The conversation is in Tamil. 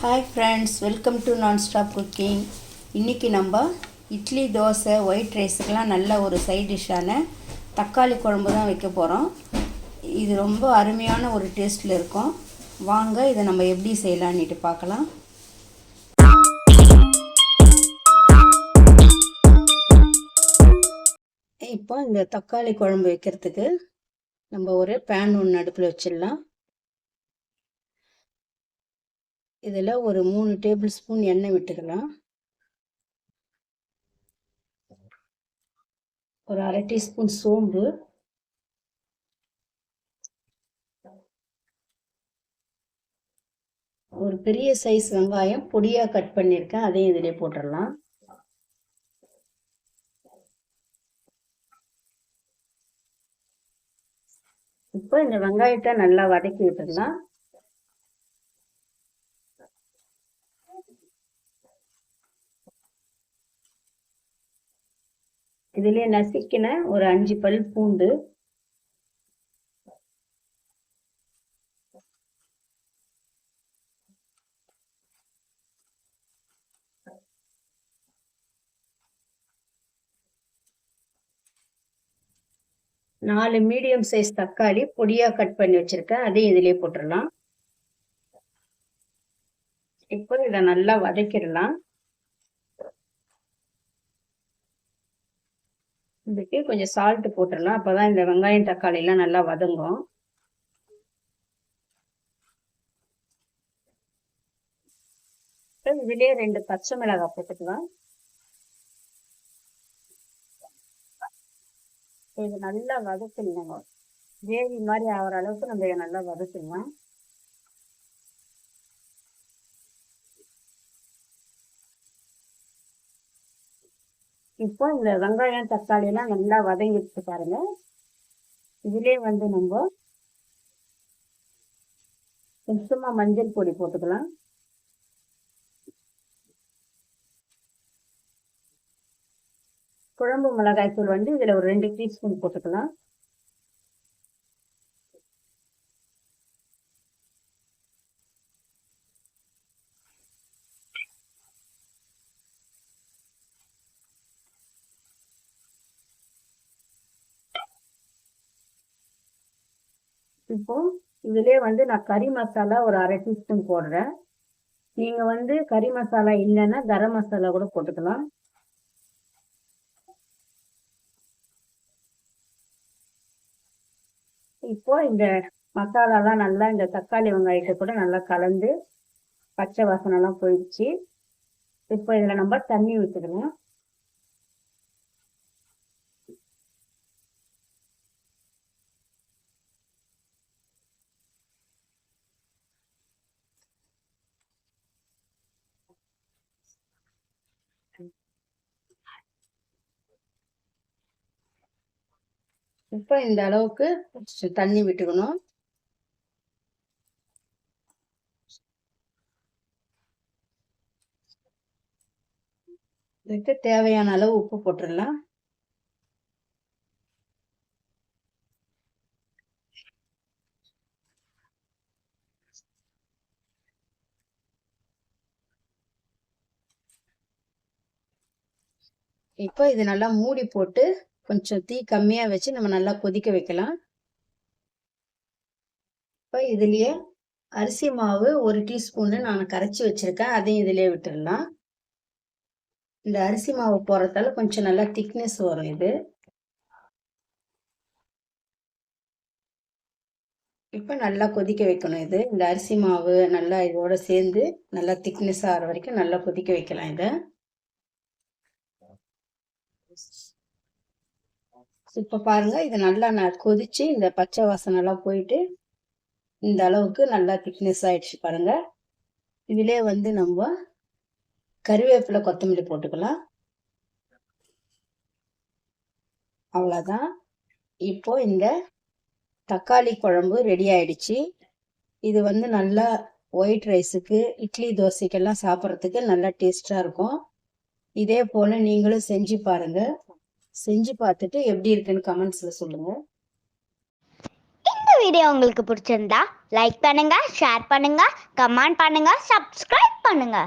Hi friends, welcome to nonstop cooking. இன்றைக்கி நம்ம இட்லி, தோசை, ஒயிட் ரைஸுக்கெலாம் நல்ல ஒரு சைட் டிஷ்ஷான தக்காளி குழம்பு தான் வைக்க போகிறோம். இது ரொம்ப அருமையான ஒரு டேஸ்ட்டில் இருக்கும். வாங்க இதை நம்ம எப்படி செய்யலான்னுட்டு பார்க்கலாம். இப்போ இந்த தக்காளி குழம்பு வைக்கிறதுக்கு நம்ம ஒரு பேன் ஒன்று அடுப்பில் வச்சிடலாம். இதில் ஒரு 3 டேபிள் ஸ்பூன் எண்ணெய் விட்டுக்கலாம். ஒரு அரை டீஸ்பூன் சோம்பு, ஒரு பெரிய சைஸ் வெங்காயம் பொடியாக கட் பண்ணியிருக்கேன், அதையும் இதிலே போட்டுடலாம். இப்போ இந்த வெங்காயத்தை நல்லா வதக்கி விட்டுடலாம். இதிலே நசுக்கின ஒரு 5 பல் பூண்டு, நாலு மீடியம் சைஸ் தக்காளி பொடியா கட் பண்ணி வச்சிருக்கேன், அதையும் இதிலே போட்டுடலாம். இப்போ இதை நல்லா வதக்கிடலாம். இதுக்கு கொஞ்சம் சால்ட் போட்டுடலாம், அப்பதான் இந்த வெங்காயம் தக்காளி எல்லாம் நல்லா வதங்கும். இதுலயே 2 பச்சை மிளகாய் போட்டுக்கலாம். இது நல்லா வதக்கணும், கிரேவி மாதிரி ஆகிற அளவுக்கு நம்ம இதை நல்லா வதக்கணும். இப்போ இந்த வெங்காயம் தக்காளி எல்லாம் நல்லா வதங்கிட்டு பாருங்க. இதுலயே நம்ம கொஞ்சமா மஞ்சள் பொடி போட்டுக்கலாம். குழம்பு மிளகாய் தூள் இதுல ஒரு 2 டீஸ்பூன் போட்டுக்கலாம். இப்போ இதுலயே நான் கறி மசாலா ஒரு அரை டீஸ்பூன் போடுறேன். நீங்க கறி மசாலா இல்லைன்னா கரம் மசாலா கூட போட்டுக்கலாம். இப்போ இந்த மசாலாலாம் நல்லா இந்த தக்காளி வெங்காயத்தை கூட நல்லா கலந்து பச்சை வாசனை எல்லாம் போயிடுச்சு. இப்போ இதுல நம்ம தண்ணி ஊற்றிக்கலாம். இப்போ இந்த அளவுக்கு தண்ணி விட்டுக்கணும். இதுக்கு தேவையான அளவு உப்பு போட்டுடலாம். இப்போ இது நல்லா மூடி போட்டு கொஞ்சம் தீ கம்மியா வச்சு நம்ம நல்லா கொதிக்க வைக்கலாம். இப்போ இதுலயே அரிசி மாவு 1 டீஸ்பூன் நான் கரைச்சி வச்சிருக்கேன், அதையும் இதுலயே விட்டுடலாம். இந்த அரிசி மாவு போறதால கொஞ்சம் நல்லா திக்னஸ் வரும். இது இப்போ நல்லா கொதிக்க வைக்கணும். இந்த அரிசி மாவு நல்லா இதோட சேர்ந்து நல்லா திக்னஸ் ஆகிற வரைக்கும் நல்லா கொதிக்க வைக்கலாம். இதை இப்போ பாருங்க, இது நல்லா கொதிச்சு இந்த பச்சை வாசனை எல்லாம் போயிட்டு இந்த அளவுக்கு நல்லா திக்னஸ் ஆயிடுச்சு பாருங்க. இதுலயே நம்ம கறிவேப்பிலை கொத்தமல்லி போட்டுக்கலாம். அவ்வளவுதான். இப்போ இந்த தக்காளி குழம்பு ரெடி ஆயிடுச்சு. இது நல்லா ஒயிட் ரைஸுக்கு, இட்லி, தோசைக்கெல்லாம் சாப்பிட்றதுக்கு நல்லா டேஸ்டா இருக்கும். இதே போல நீங்களும் செஞ்சு பாருங்க. செஞ்சு பார்த்துட்டு எப்படி இருக்குன்னு கமெண்ட்ஸ்ல சொல்லுங்க. இந்த வீடியோ உங்களுக்கு பிடிச்சிருந்தா லைக் பண்ணுங்க, ஷேர் பண்ணுங்க, கமெண்ட் பண்ணுங்க, சப்ஸ்கிரைப் பண்ணுங்க.